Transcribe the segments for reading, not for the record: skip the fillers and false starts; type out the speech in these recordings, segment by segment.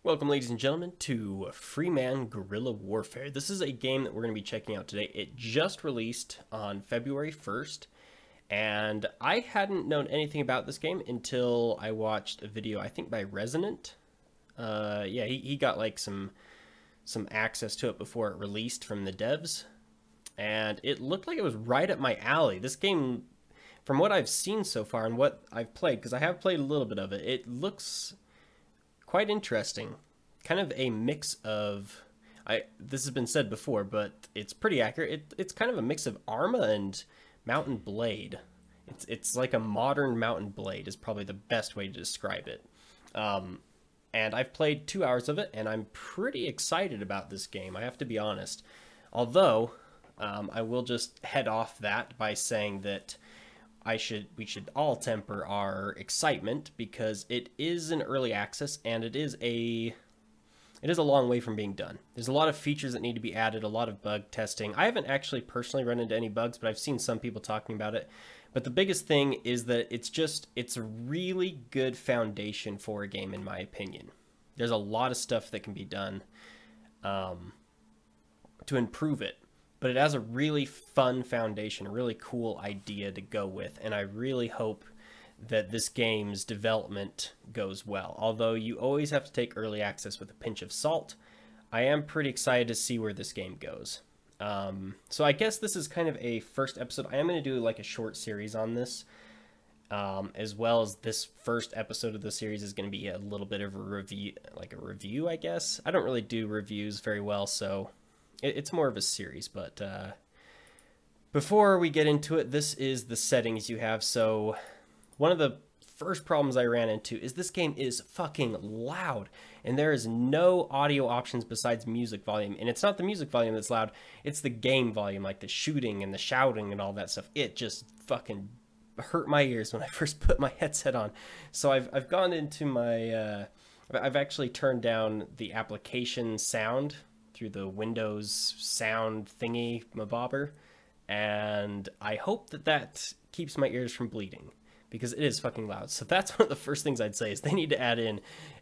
Welcome, ladies and gentlemen, to Freeman Guerrilla Warfare. This is a game that we're going to be checking out today. It just released on February 1st, and I hadn't known anything about this game until I watched a video, I think by Resonant. Yeah, he got like some access to it before it released from the devs, and it looked like it was right up my alley. This game, from what I've seen so far and what I've played, because I have played a little bit of it, it looks quite interesting. Kind of a mix of, this has been said before, but it's pretty accurate. It's kind of a mix of Arma and Mountain Blade. It's like a modern Mountain Blade is probably the best way to describe it. And I've played 2 hours of it, and I'm pretty excited about this game, I have to be honest. Although, I will just head off that by saying that we should all temper our excitement, because it is an early access and it is a long way from being done. There's a lot of features that need to be added, a lot of bug testing. I haven't actually personally run into any bugs, but I've seen some people talking about it. But the biggest thing is that it's a really good foundation for a game, in my opinion. There's a lot of stuff that can be done to improve it. But it has a really fun foundation, a really cool idea to go with, and I really hope that this game's development goes well. Although you always have to take early access with a pinch of salt, I am pretty excited to see where this game goes. So I guess this is kind of a first episode. I am going to do like a short series on this, as well as this first episode of the series is going to be a little bit of a review, I guess. I don't really do reviews very well, so it's more of a series. But before we get into it, this is the settings you have. So one of the first problems I ran into is this game is fucking loud, and there is no audio options besides music volume. And it's not the music volume that's loud, it's the game volume, like the shooting and the shouting and all that stuff. It just fucking hurt my ears when I first put my headset on. So I've gone into my I've actually turned down the application sound through the Windows sound thingy mabobber, and I hope that keeps my ears from bleeding, because it is fucking loud. So that's one of the first things I'd say, is they need to add in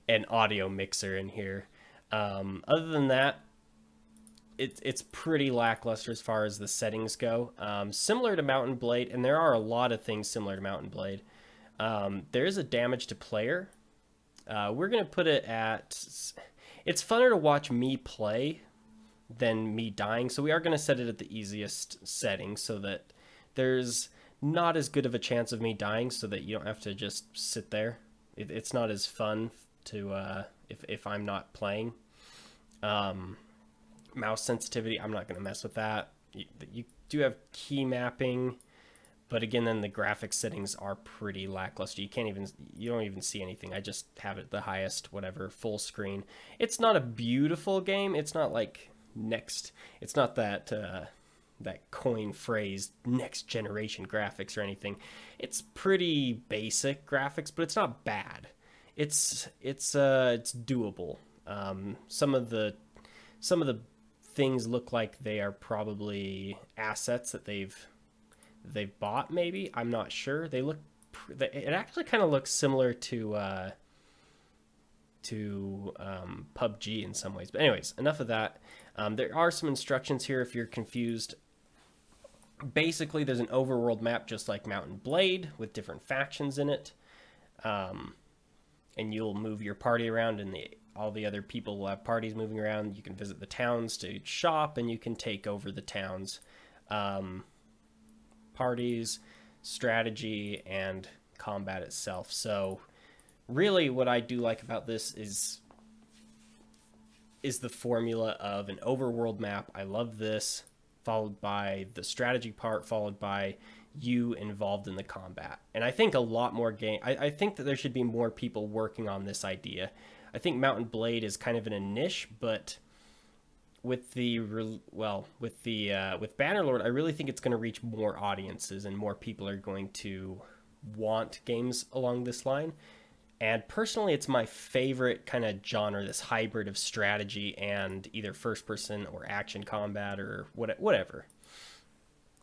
an audio mixer in here. Other than that, it's pretty lackluster as far as the settings go. Similar to Mountain Blade, and there are a lot of things similar to Mountain Blade. There is a damage to player. We're going to put it at... It's funner to watch me play than me dying, so we are going to set it at the easiest setting so that there's not as good of a chance of me dying, so that you don't have to just sit there. It's not as fun to if I'm not playing. Mouse sensitivity, I'm not going to mess with that. You do have key mapping, but again, then the graphics settings are pretty lackluster. You don't even see anything. I just have it the highest, whatever, full screen. It's not a beautiful game. It's not like it's not that that coin phrase next generation graphics or anything. It's pretty basic graphics, but it's not bad. It's doable. Some of the things look like they are probably assets that they've bought, maybe. I'm not sure. It actually kind of looks similar to PUBG in some ways. But anyways, enough of that. There are some instructions here if you're confused. Basically, there's an overworld map just like Mountain Blade with different factions in it. And you'll move your party around, and all the other people will have parties moving around. You can visit the towns to shop, and you can take over the towns. Parties, strategy, and combat itself. So really what I do like about this is the formula of an overworld map. I love this, followed by the strategy part, followed by you involved in the combat. And I think a lot more I think that there should be more people working on this idea. I think Mountain Blade is kind of in a niche, but with Bannerlord, I really think it's going to reach more audiences, and more people are going to want games along this line. And personally, it's my favorite kind of genre, this hybrid of strategy and either first person or action combat or whatever.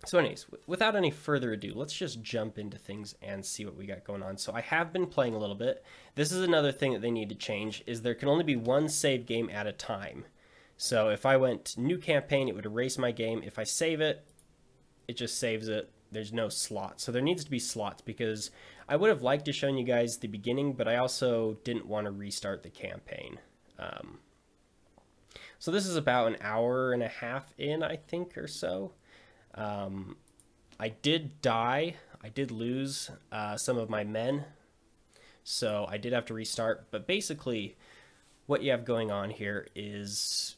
So anyways, without any further ado, let's just jump into things and see what we got going on. So I have been playing a little bit. This is another thing that they need to change, is there can only be one save game at a time. So if I went new campaign, it would erase my game. If I save it, it just saves it. There's no slot. So there needs to be slots, because I would have liked to show you guys the beginning, but I also didn't want to restart the campaign. So this is about an hour and a half in, I think, or so. I did die. I did lose some of my men, so I did have to restart. But basically, what you have going on here is,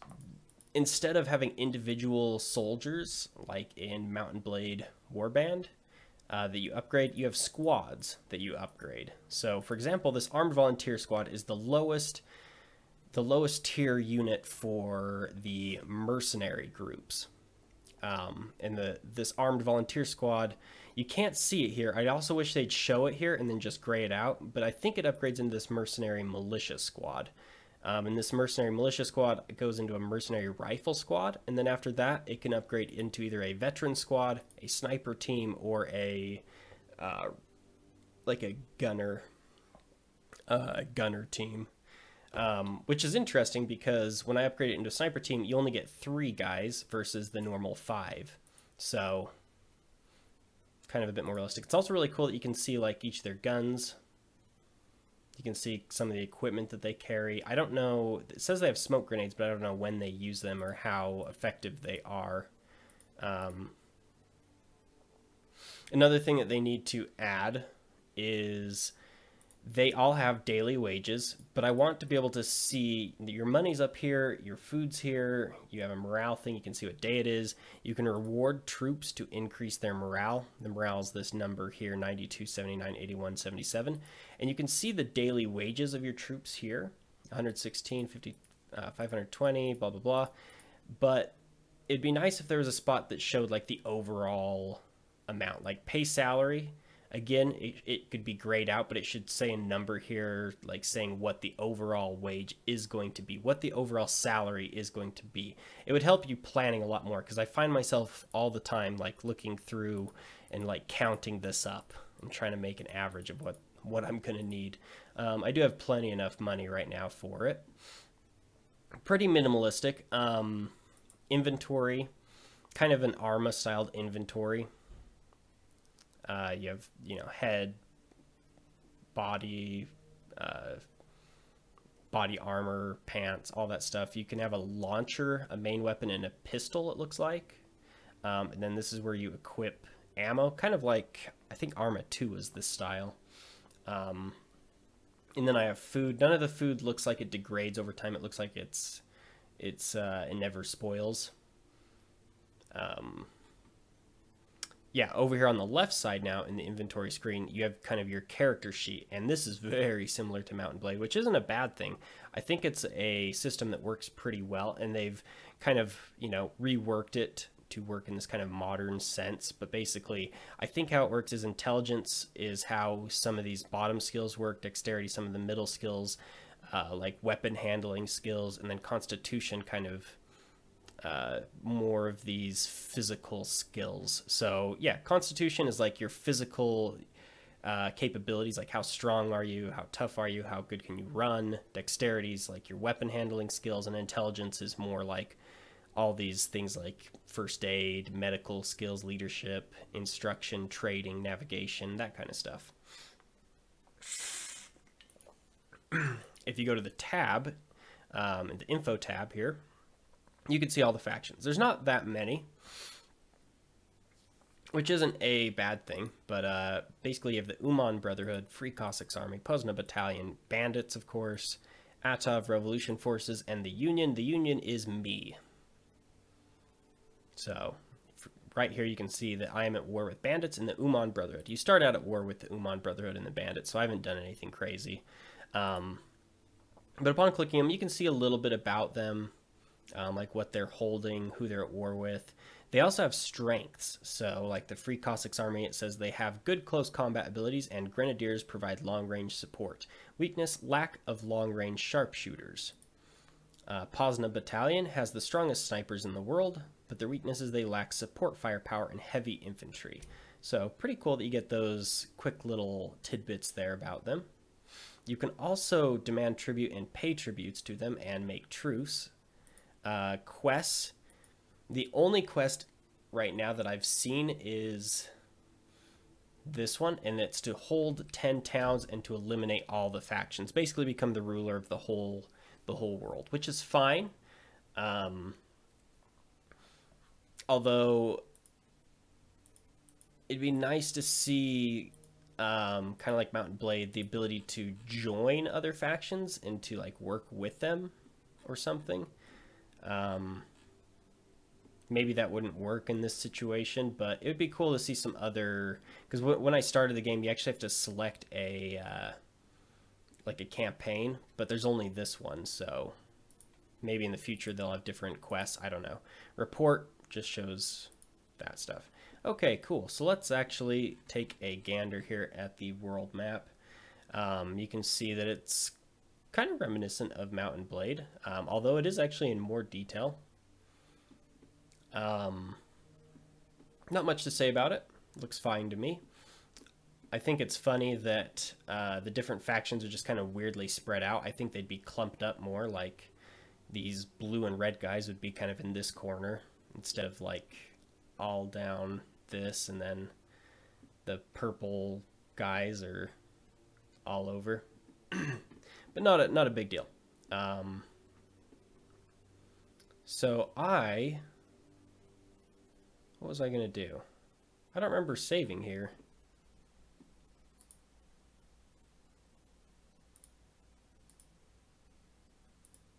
instead of having individual soldiers like in Mount and Blade Warband that you upgrade, you have squads that you upgrade. So, for example, this Armed Volunteer Squad is the lowest tier unit for the mercenary groups. And this Armed Volunteer Squad, you can't see it here. I also wish they'd show it here and then just gray it out, but I think it upgrades into this Mercenary Militia Squad. And this Mercenary Militia Squad goes into a Mercenary Rifle Squad, and then after that, it can upgrade into either a Veteran Squad, a Sniper Team, or a like a Gunner Team. Which is interesting, because when I upgrade it into a Sniper Team, you only get 3 guys versus the normal 5. So, kind of a bit more realistic. It's also really cool that you can see like each of their guns. You can see some of the equipment that they carry. I don't know, it says they have smoke grenades, but I don't know when they use them or how effective they are. Another thing that they need to add is they all have daily wages, but I want to be able to see that your money's up here, your food's here, you have a morale thing, you can see what day it is. You can reward troops to increase their morale. The morale is this number here, 92, 79, 81, 77. And you can see the daily wages of your troops here, 116, 50, 520, blah, blah, blah. But it'd be nice if there was a spot that showed like the overall amount, like pay salary. Again, it could be grayed out, but it should say a number here, like saying what the overall wage is going to be, what the overall salary is going to be. It would help you planning a lot more, because I find myself all the time like looking through and like counting this up and trying to make an average of what I'm going to need. I do have plenty enough money right now for it. Pretty minimalistic. Inventory, kind of an Arma styled inventory. You have, head, body, body armor, pants, all that stuff. You can have a launcher, a main weapon, and a pistol, it looks like. And then this is where you equip ammo, kind of like, I think Arma 2 is this style. And then I have food. None of the food looks like it degrades over time. It looks like it never spoils. Yeah, over here on the left side now in the inventory screen, you have kind of your character sheet, and this is very similar to Mount and Blade, which isn't a bad thing. I think it's a system that works pretty well, and they've kind of, reworked it to work in this kind of modern sense. But basically, I think how it works is intelligence is how some of these bottom skills work, dexterity, some of the middle skills, like weapon handling skills, and then constitution kind of more of these physical skills. So yeah, constitution is like your physical capabilities, like how strong are you, how tough are you, how good can you run. Dexterity is like your weapon handling skills, and intelligence is more like all these things like first aid, medical skills, leadership, instruction, trading, navigation, that kind of stuff. If you go to the tab, the info tab here, you can see all the factions. There's not that many, which isn't a bad thing, but basically you have the Uman Brotherhood, Free Cossacks Army, Pozna Battalion, Bandits, of course, Atov Revolution Forces, and the Union. The Union is me. So right here you can see that I am at war with Bandits and the Uman Brotherhood. You start out at war with the Uman Brotherhood and the Bandits, so I haven't done anything crazy. But upon clicking them, you can see a little bit about them. Like what they're holding, who they're at war with. They also have strengths. So like the Free Cossacks Army, it says they have good close combat abilities, and Grenadiers provide long-range support. Weakness, lack of long-range sharpshooters. Pozna Battalion has the strongest snipers in the world. but their weakness is they lack support firepower and heavy infantry. So pretty cool that you get those quick little tidbits there about them. You can also demand tribute and pay tributes to them and make truce. Quests. The only quest right now that I've seen is this one, and it's to hold 10 towns and to eliminate all the factions. Basically become the ruler of the whole world, which is fine. Although it'd be nice to see, kind of like Mount and Blade, the ability to join other factions and to like work with them or something. Maybe that wouldn't work in this situation, but it would be cool to see some other, because when I started the game, you actually have to select a like a campaign, but there's only this one, so maybe in the future they'll have different quests. I don't know. Report just shows that stuff. Okay, cool. So let's actually take a gander here at the world map. You can see that it's kind of reminiscent of Mount and Blade, although it is actually in more detail. Not much to say about it. Looks fine to me. I think it's funny that the different factions are just kind of weirdly spread out. I think they'd be clumped up more, like these blue and red guys would be kind of in this corner instead of like all down this, and then the purple guys are all over. But not a big deal. So what was I going to do? I don't remember saving here.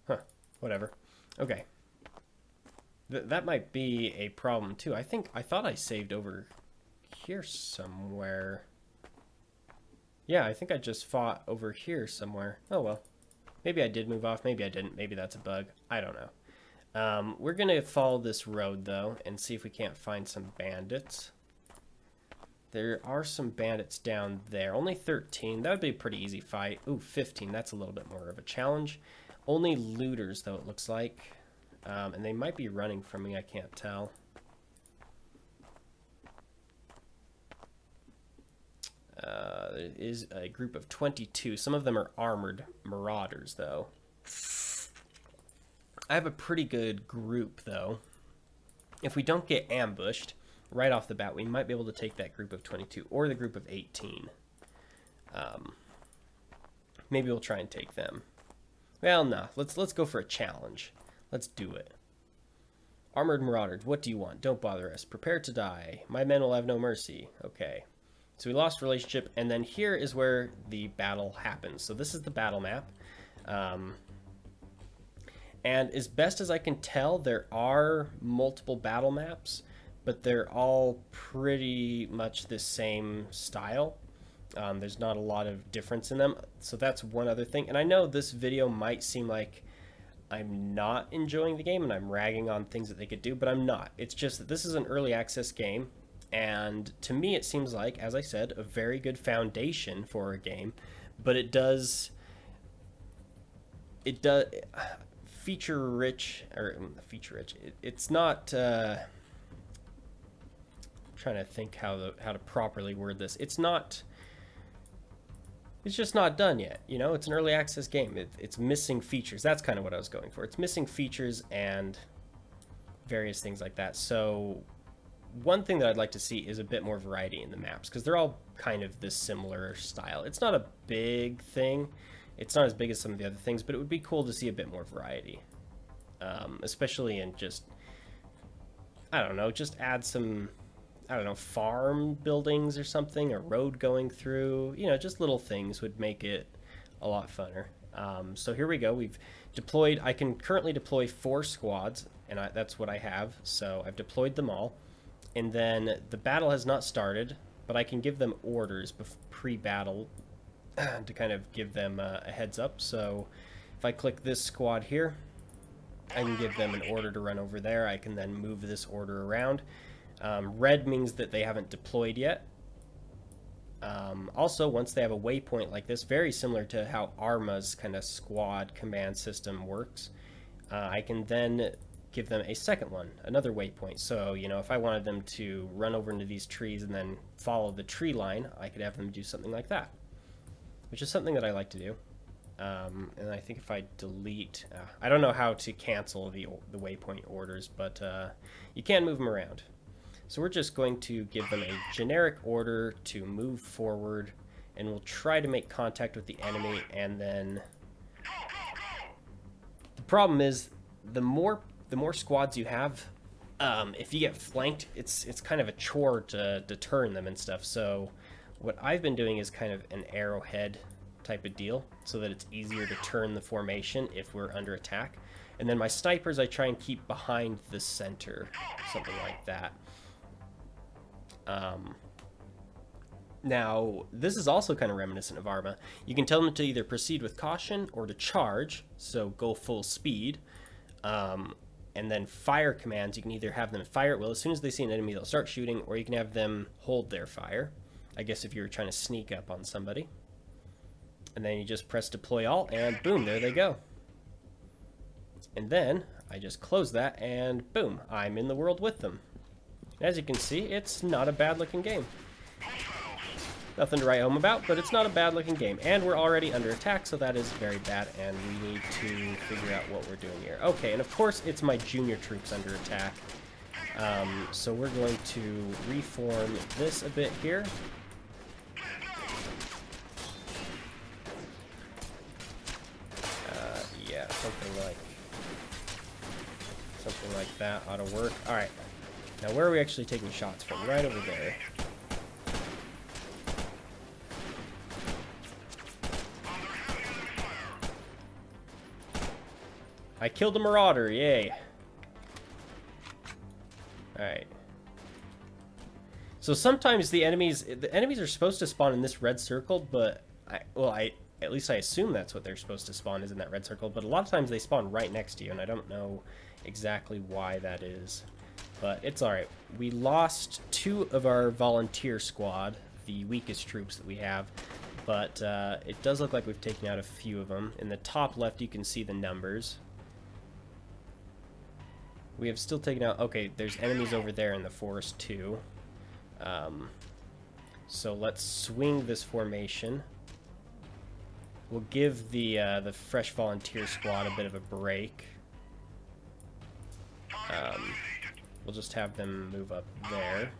Huh, whatever. Okay. That might be a problem too. I thought I saved over here somewhere. Yeah, I think I just fought over here somewhere. Oh well. Maybe I did move off, maybe I didn't. Maybe that's a bug. I don't know. We're going to follow this road, though, and see if we can't find some bandits. There are some bandits down there. Only 13. That would be a pretty easy fight. Ooh, 15. That's a little bit more of a challenge. Only looters, though, it looks like. And they might be running from me. I can't tell. There is a group of 22. Some of them are armored marauders, though. I have a pretty good group, though. If we don't get ambushed right off the bat, we might be able to take that group of 22 or the group of 18. Maybe we'll try and take them. Well, no. Let's go for a challenge. Let's do it. Armored marauders, what do you want? Don't bother us. Prepare to die. My men will have no mercy. Okay. So we lost relationship, and then here is where the battle happens. So this is the battle map. And as best as I can tell, there are multiple battle maps, but they're all pretty much the same style. There's not a lot of difference in them. So that's one other thing. And I know this video might seem like I'm not enjoying the game and I'm ragging on things that they could do, but I'm not. It's just that this is an early access game. And to me, it seems like, as I said, a very good foundation for a game, but it does feature rich. It's not. I'm trying to think how to properly word this. It's just not done yet. You know, it's an early access game. It's missing features. That's kind of what I was going for. It's missing features and various things like that. So one thing that I'd like to see is a bit more variety in the maps, because they're all kind of this similar style. It's not a big thing. It's not as big as some of the other things, but it would be cool to see a bit more variety. Especially in just, I don't know, just add some, I don't know, farm buildings or something, a road going through, you know, just little things would make it a lot funner. So here we go. We've deployed, I can currently deploy 4 squads, and that's what I have. So I've deployed them all. And then the battle has not started, but I can give them orders pre-battle to kind of give them a heads up. So if I click this squad here, I can give them an order to run over there. I can then move this order around. Red means that they haven't deployed yet. Also, once they have a waypoint like this, very similar to how Arma's kind of squad command system works, I can then give them a second one, another waypoint. So, you know, if I wanted them to run over into these trees and then follow the tree line, I could have them do something like that, which is something that I like to do. And I think if I delete, I don't know how to cancel the waypoint orders, but you can move them around. So we're just going to give them a generic order to move forward, and we'll try to make contact with the enemy. And then the problem is, the more squads you have, if you get flanked, it's kind of a chore to turn them and stuff. So what I've been doing is kind of an arrowhead type of deal, so that it's easier to turn the formation if we're under attack. And then my snipers I try and keep behind the center, something like that. Now, this is also kind of reminiscent of Arma. You can tell them to either proceed with caution or to charge, so go full speed. And then fire commands, you can either have them fire at will. As soon as they see an enemy, they'll start shooting, or you can have them hold their fire. I guess if you were trying to sneak up on somebody. And then you just press deploy all, and boom, there they go. And then I just close that, and boom, I'm in the world with them. As you can see, it's not a bad looking game. Nothing to write home about, but it's not a bad looking game. And we're already under attack, so that is very bad, and we need to figure out what we're doing here. Okay, and of course it's my junior troops under attack. So we're going to reform this a bit here. Yeah, something like that ought to work. All right. Now, where are we actually taking shots from? Right over there. I killed a marauder, yay. Alright. So sometimes the enemies are supposed to spawn in this red circle, but at least I assume that's what they're supposed to spawn, is in that red circle, but a lot of times they spawn right next to you, and I don't know exactly why that is. But it's alright. We lost 2 of our volunteer squad, the weakest troops that we have, but it does look like we've taken out a few of them. In the top left you can see the numbers. We have still taken out... Okay, there's enemies over there in the forest too. So let's swing this formation. We'll give the fresh volunteer squad a bit of a break. We'll just have them move up there.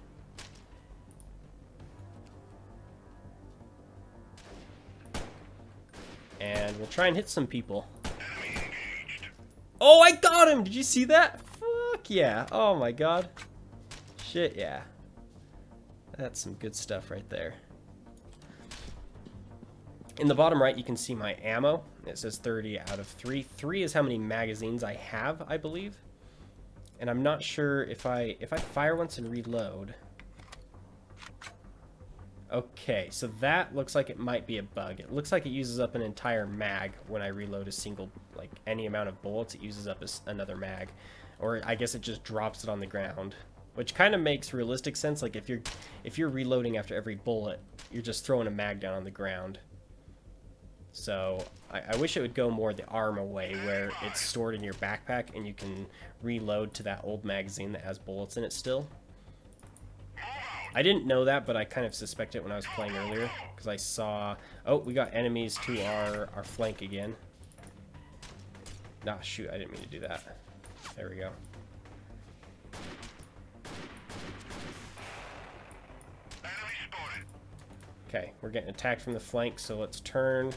And we'll try and hit some people. Oh, I got him! Did you see that? Fuck yeah. Oh my god. Shit, yeah. That's some good stuff right there. In the bottom right, you can see my ammo. It says 30 out of 3. 3 is how many magazines I have, I believe. And I'm not sure if I fire once and reload. Okay, so that looks like it might be a bug. It looks like it uses up an entire mag when I reload a single, like any amount of bullets, it uses up another mag. Or I guess it just drops it on the ground, which kind of makes realistic sense. Like if you're reloading after every bullet, you're just throwing a mag down on the ground. So I wish it would go more the Arma way, where it's stored in your backpack and you can reload to that old magazine that has bullets in it still. I didn't know that, but I kind of suspected it when I was playing earlier, because I saw... Oh, we got enemies to our flank again. Nah, shoot, I didn't mean to do that. There we go. Okay, we're getting attacked from the flank, so let's turn.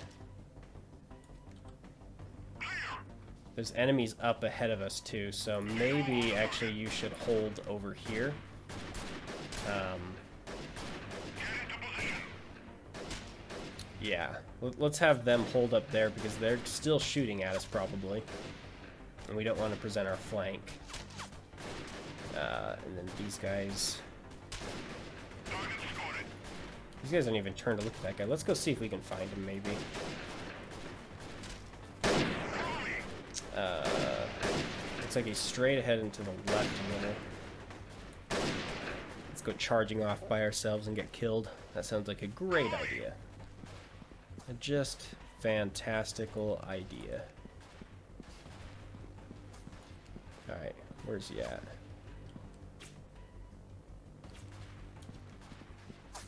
There's enemies up ahead of us too, so maybe actually you should hold over here. Yeah, let's have them hold up there because they're still shooting at us probably, and we don't want to present our flank. And then these guys don't even turn to look at that guy. Let's go see if we can find him maybe. Looks like he's straight ahead and to the left a little. Let's go charging off by ourselves and get killed. That sounds like a great idea. A just fantastical idea. Alright, Where's he at?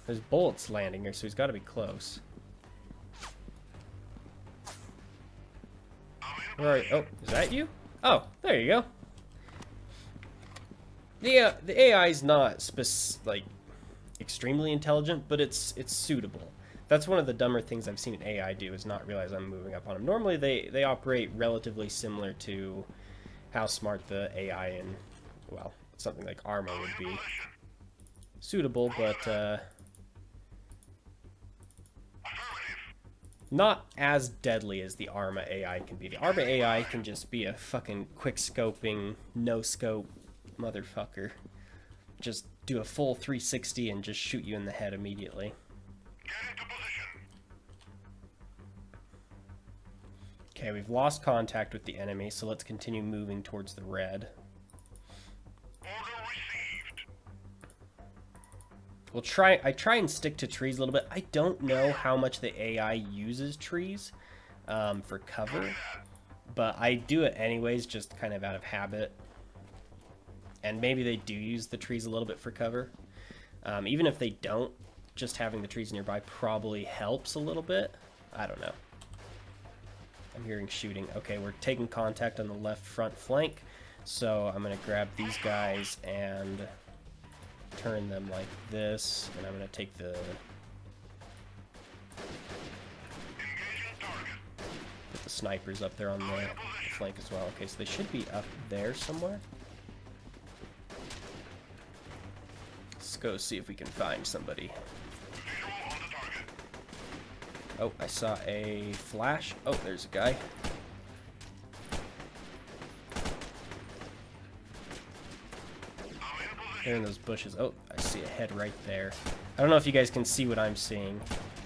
There's bullets landing here, so he's got to be close. Where are you? Oh, is that you? Oh, there you go. The AI is not like extremely intelligent, but it's suitable. That's one of the dumber things I've seen an AI do, is not realize I'm moving up on them. Normally they operate relatively similar to how smart the AI in, well, something like Arma would be. Suitable, but not as deadly as the Arma AI can be. The Arma AI can just be a fucking quick scoping, no scope motherfucker. Just do a full 360 and just shoot you in the head immediately. Okay, we've lost contact with the enemy, so let's continue moving towards the red. We'll try. I try and stick to trees a little bit. I don't know how much the AI uses trees for cover, but I do it anyways, just kind of out of habit. And maybe they do use the trees a little bit for cover. Even if they don't, just having the trees nearby probably helps a little bit. I don't know. I'm hearing shooting. Okay, we're taking contact on the left front flank, so I'm going to grab these guys and turn them like this, and I'm going to take the... put the snipers up there on the flank as well. Okay, so they should be up there somewhere. Let's go see if we can find somebody. Oh, I saw a flash. Oh, there's a guy. They're in those bushes. Oh, I see a head right there. I don't know if you guys can see what I'm seeing.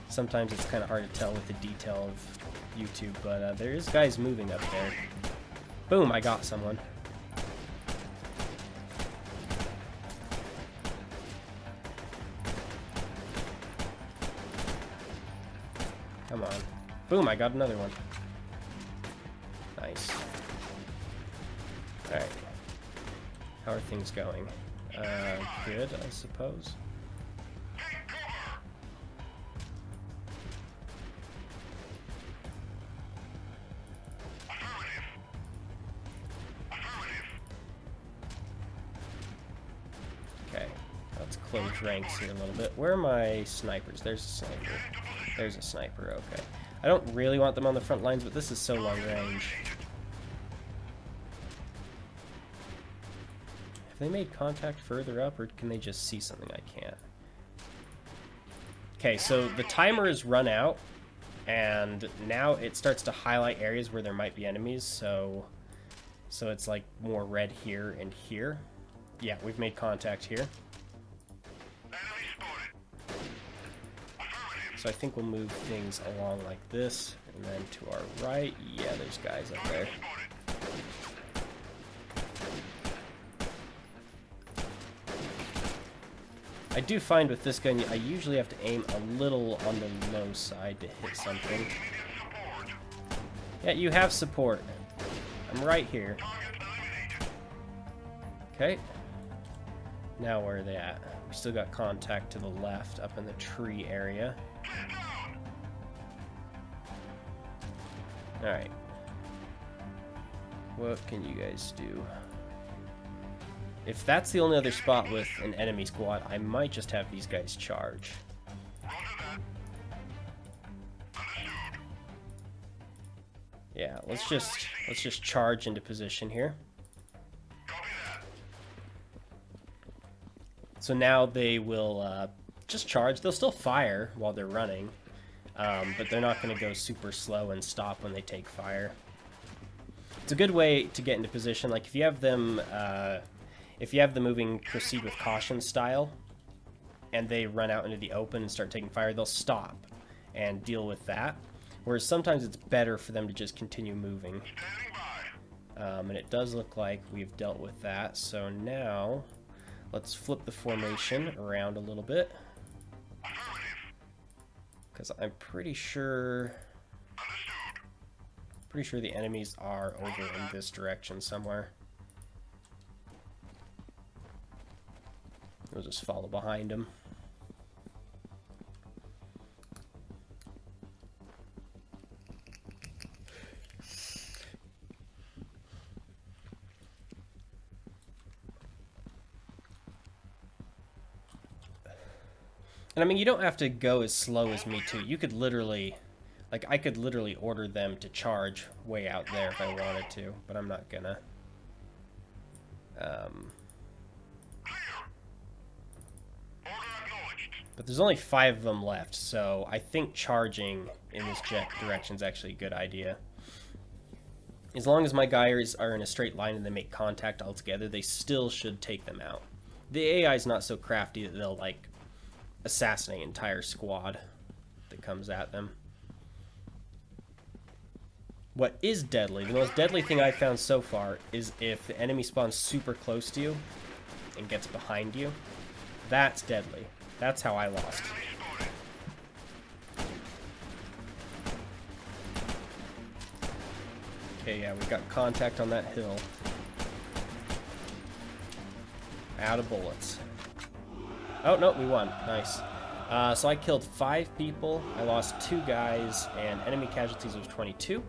Sometimes it's kind of hard to tell with the detail of YouTube, but there is guys moving up there. Boom, I got someone. Come on. Boom, I got another one. Nice. Alright. How are things going? Good, I suppose. Okay, let's close ranks here a little bit. Where are my snipers? There's a sniper. There's a sniper, okay. I don't really want them on the front lines, but this is so long range. Have they made contact further up, or can they just see something I can't? Okay, so the timer is run out, and now it starts to highlight areas where there might be enemies, so it's like more red here and here. Yeah, we've made contact here. So I think we'll move things along like this, and then to our right, yeah, there's guys up there. I do find with this gun, I usually have to aim a little on the low side to hit something. Yeah, you have support. I'm right here. Okay. Now where are they at? We still got contact to the left, up in the tree area. Alright. What can you guys do? If that's the only other spot with an enemy squad, I might just have these guys charge. Yeah, let's just charge into position here. So now they will just charge. They'll still fire while they're running, but they're not going to go super slow and stop when they take fire. It's a good way to get into position. Like if you have them moving proceed with caution style, and they run out into the open and start taking fire, they'll stop and deal with that. Whereas sometimes it's better for them to just continue moving. And it does look like we've dealt with that. So now let's flip the formation around a little bit, because I'm pretty sure the enemies are over in this direction somewhere. We'll just follow behind him. And I mean, you don't have to go as slow as me too. You could literally, like, I could literally order them to charge way out there if I wanted to, but I'm not gonna. But there's only 5 of them left, so I think charging in this direction is actually a good idea. As long as my guys are in a straight line and they make contact altogether, they still should take them out. The AI is not so crafty that they'll, like, assassinate an entire squad that comes at them. What is deadly, the most deadly thing I've found so far, is if the enemy spawns super close to you and gets behind you. That's deadly. That's how I lost. Okay, yeah, we got contact on that hill. Out of bullets. Oh, no, we won. Nice. So I killed 5 people. I lost 2 guys, and enemy casualties was 22.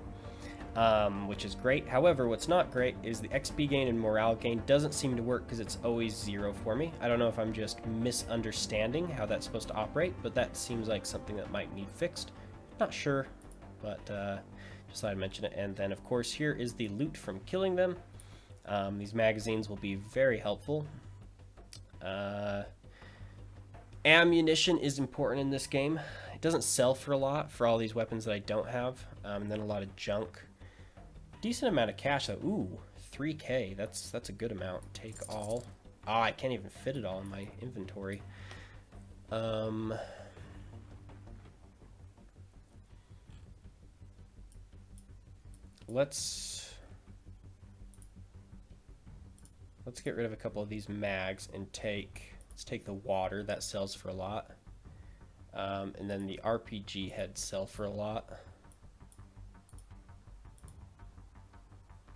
Which is great. However, what's not great is the XP gain and morale gain doesn't seem to work because it's always 0 for me. I don't know if I'm just misunderstanding how that's supposed to operate, but that seems like something that might need fixed. Not sure, but just thought I'd mention it. And then, of course, here is the loot from killing them. These magazines will be very helpful. Ammunition is important in this game. It doesn't sell for a lot for all these weapons that I don't have, and then a lot of junk. Decent amount of cash though. Ooh, 3K. That's a good amount. Take all. Ah, I can't even fit it all in my inventory. Let's get rid of a couple of these mags and let's take the water. That sells for a lot. And then the RPG heads sell for a lot.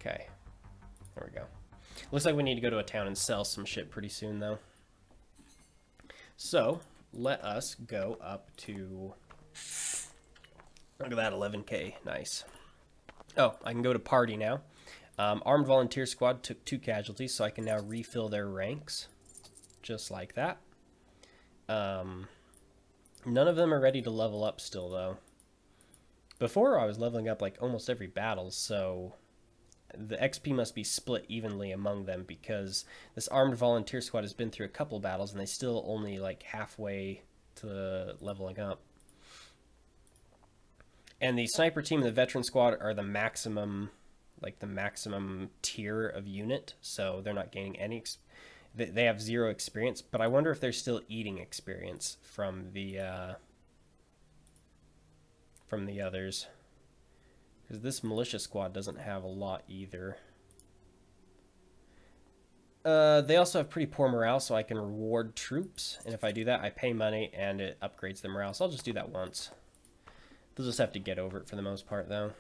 Okay, there we go. Looks like we need to go to a town and sell some shit pretty soon, though. So, let us go up to... Look at that, 11K. Nice. Oh, I can go to party now. Armed Volunteer Squad took 2 casualties, so I can now refill their ranks. Just like that. None of them are ready to level up still, though. Before, I was leveling up, like, almost every battle, so... the XP must be split evenly among them because this Armed Volunteer Squad has been through a couple battles and they still only like halfway to leveling up. And the Sniper Team and the Veteran Squad are the maximum, like the maximum tier of unit, so they're not gaining any. They have 0 experience, but I wonder if they're still eating experience from the others. Because this militia squad doesn't have a lot either. They also have pretty poor morale, so I can reward troops. And if I do that, I pay money and it upgrades their morale. So I'll just do that once. They'll just have to get over it for the most part, though.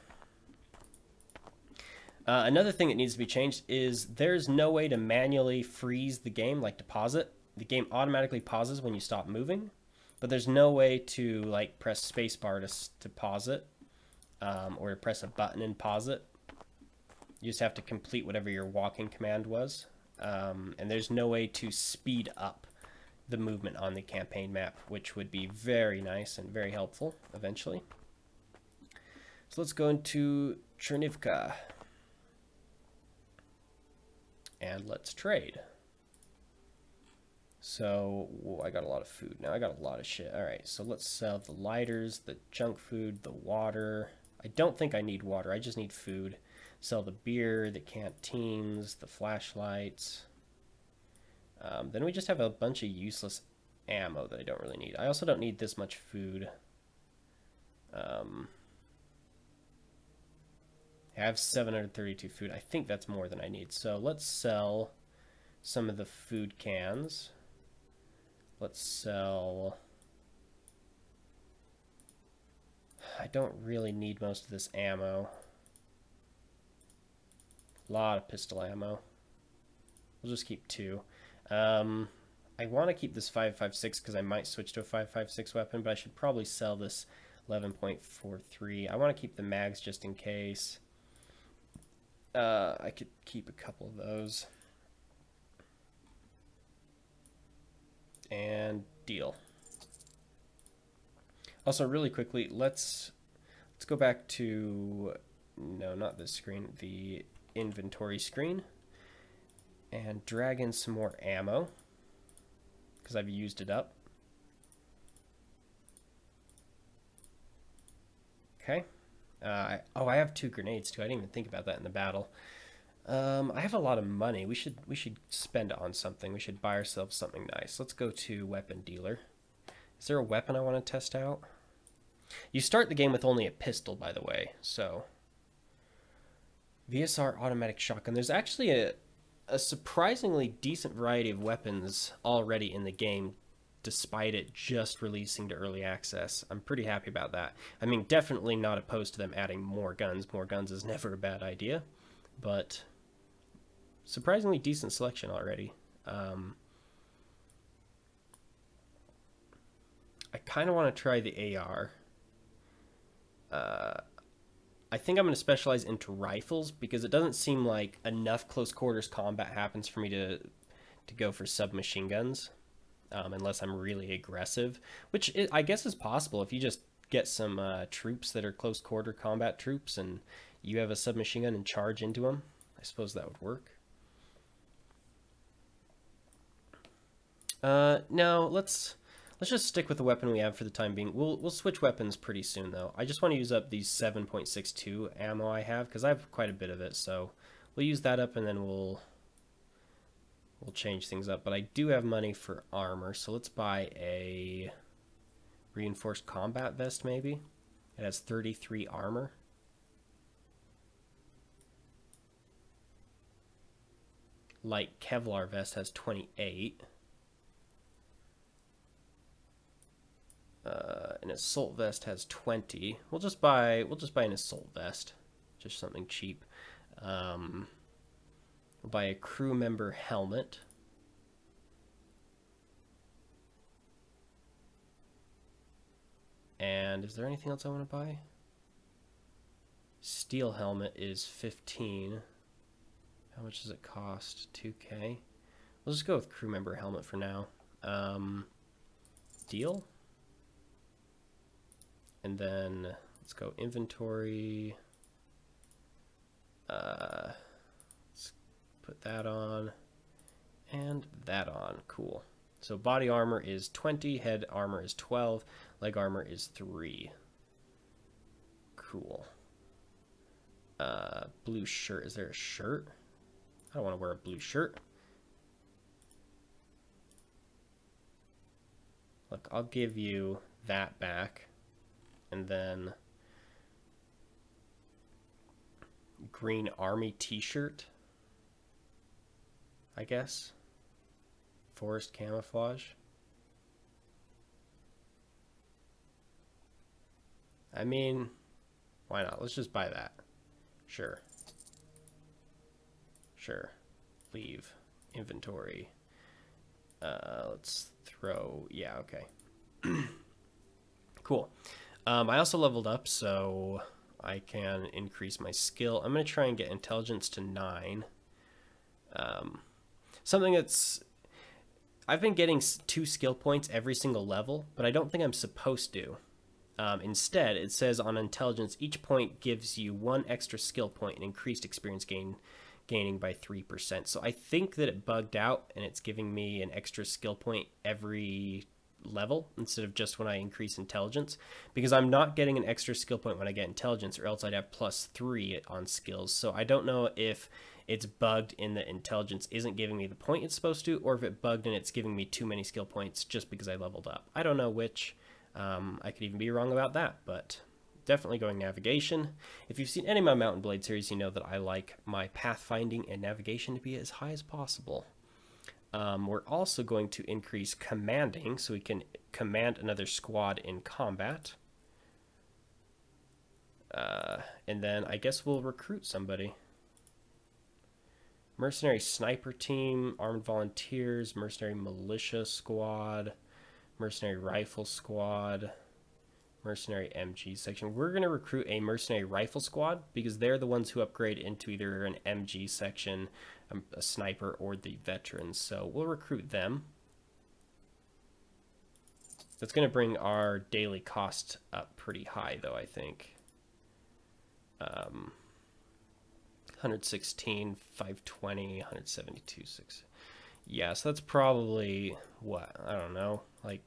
Another thing that needs to be changed is there's no way to manually freeze the game, like to pause it. The game automatically pauses when you stop moving. But there's no way to like press spacebar to pause it. Or to press a button and pause it. You just have to complete whatever your walking command was. And there's no way to speed up the movement on the campaign map, which would be very nice and very helpful eventually. So let's go into Chernivka. And let's trade. So, whoa, I got a lot of food now. I got a lot of shit. Alright, so let's sell the lighters, the junk food, the water. I don't think I need water. I just need food. Sell the beer, the canteens, the flashlights. Then we just have a bunch of useless ammo that I don't really need. I also don't need this much food. I have 732 food. I think that's more than I need. So let's sell some of the food cans. Let's sell... I don't really need most of this ammo. A lot of pistol ammo. We'll just keep 2. I I want to keep this 5.56 because I might switch to a 5.56 weapon, but I should probably sell this 11.43. I want to keep the mags just in case. I could keep a couple of those. And deal. Also, really quickly, let's go back to, no, not this screen, the inventory screen, and drag in some more ammo because I've used it up. Okay. I have 2 grenades too. I didn't even think about that in the battle. I have a lot of money. We should spend it on something. We should buy ourselves something nice. Let's go to weapon dealer. Is there a weapon I want to test out? You start the game with only a pistol, by the way. So VSR automatic shotgun. There's actually a surprisingly decent variety of weapons already in the game, despite it just releasing to early access. I'm pretty happy about that. I mean, definitely not opposed to them adding more guns. More guns is never a bad idea, but surprisingly decent selection already. I kind of want to try the AR. I think I'm going to specialize into rifles because it doesn't seem like enough close quarters combat happens for me to go for submachine guns, unless I'm really aggressive, which I guess is possible if you just get some troops that are close quarter combat troops and you have a submachine gun and charge into them. I suppose that would work. No, let's just stick with the weapon we have for the time being. We'll switch weapons pretty soon, though. I just want to use up these 7.62 ammo I have, because I have quite a bit of it, so we'll use that up, and then we'll change things up. But I do have money for armor, so let's buy a reinforced combat vest, maybe. It has 33 armor. Light Kevlar vest has 28. An assault vest has 20. We'll just buy an assault vest, just something cheap. We'll buy a crew member helmet. And is there anything else I want to buy? Steel helmet is 15. How much does it cost? 2K. We'll just go with crew member helmet for now. Deal. And then let's go inventory. Let's put that on and that on. Cool. So body armor is 20, head armor is 12, leg armor is 3. Cool. Blue shirt. Is there a shirt? I don't want to wear a blue shirt. Look, I'll give you that back. And then green army t-shirt, I guess. Forest camouflage. I mean, why not? Let's just buy that. Sure. Sure. Leave. Inventory. Let's throw... Yeah, okay. Cool. I also leveled up, so I can increase my skill. I'm going to try and get intelligence to 9. Something that's... I've been getting 2 skill points every single level, but I don't think I'm supposed to. Instead, it says on intelligence, each point gives you 1 extra skill point and increased experience gaining by 3%. So I think that it bugged out, and it's giving me an extra skill point every level instead of just when I increase intelligence, because I'm not getting an extra skill point when I get intelligence, or else I'd have +3 on skills. So I don't know if it's bugged in that intelligence isn't giving me the point it's supposed to, or if it bugged and it's giving me too many skill points just because I leveled up. I don't know which. I could even be wrong about that, but definitely going navigation. If you've seen any of my Mount and Blade series, you know that I like my pathfinding and navigation to be as high as possible. We're also going to increase commanding, so we can command another squad in combat. And then I guess we'll recruit somebody. Mercenary Sniper Team, Armed Volunteers, Mercenary Militia Squad, Mercenary Rifle Squad, Mercenary MG section. We're going to recruit a Mercenary Rifle Squad because they're the ones who upgrade into either an MG section, a Sniper, or the Veterans. So we'll recruit them. That's going to bring our daily cost up pretty high, though, I think. 116, 520, 172, 6. Yeah, so that's probably, what, I don't know, like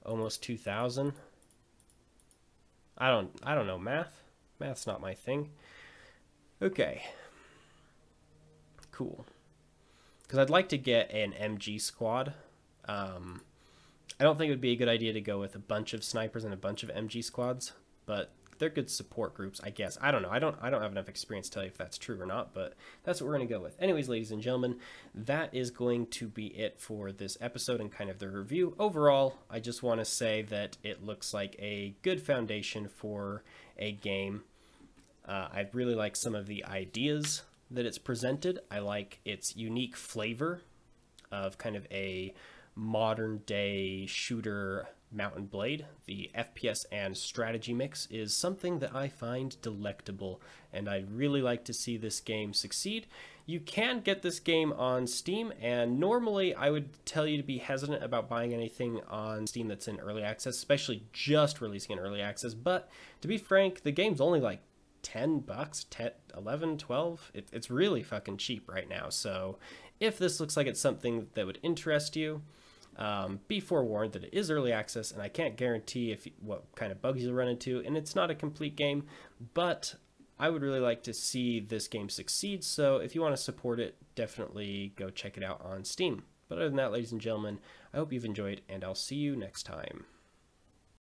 almost 2,000. I don't know math. Math's not my thing. Okay. Cool. Because I'd like to get an MG squad. I don't think it would be a good idea to go with a bunch of snipers and a bunch of MG squads, but they're good support groups, I guess. I don't know. I don't have enough experience to tell you if that's true or not, but that's what we're going to go with. Anyways, ladies and gentlemen, that is going to be it for this episode and kind of the review. Overall, I just want to say that it looks like a good foundation for a game. I really like some of the ideas that it's presented. I like its unique flavor of kind of a modern day shooter Mount and Blade. The FPS and strategy mix is something that I find delectable, and I'd really like to see this game succeed. You can get this game on Steam, and normally I would tell you to be hesitant about buying anything on Steam that's in early access, especially just releasing in early access, but to be frank, the game's only like $10, 10, 11, 12. It's really fucking cheap right now, so if this looks like it's something that would interest you, be forewarned that it is early access, and I can't guarantee what kind of bugs you'll run into, and it's not a complete game, but I would really like to see this game succeed, so if you want to support it, definitely go check it out on Steam. But other than that, ladies and gentlemen, I hope you've enjoyed, and I'll see you next time.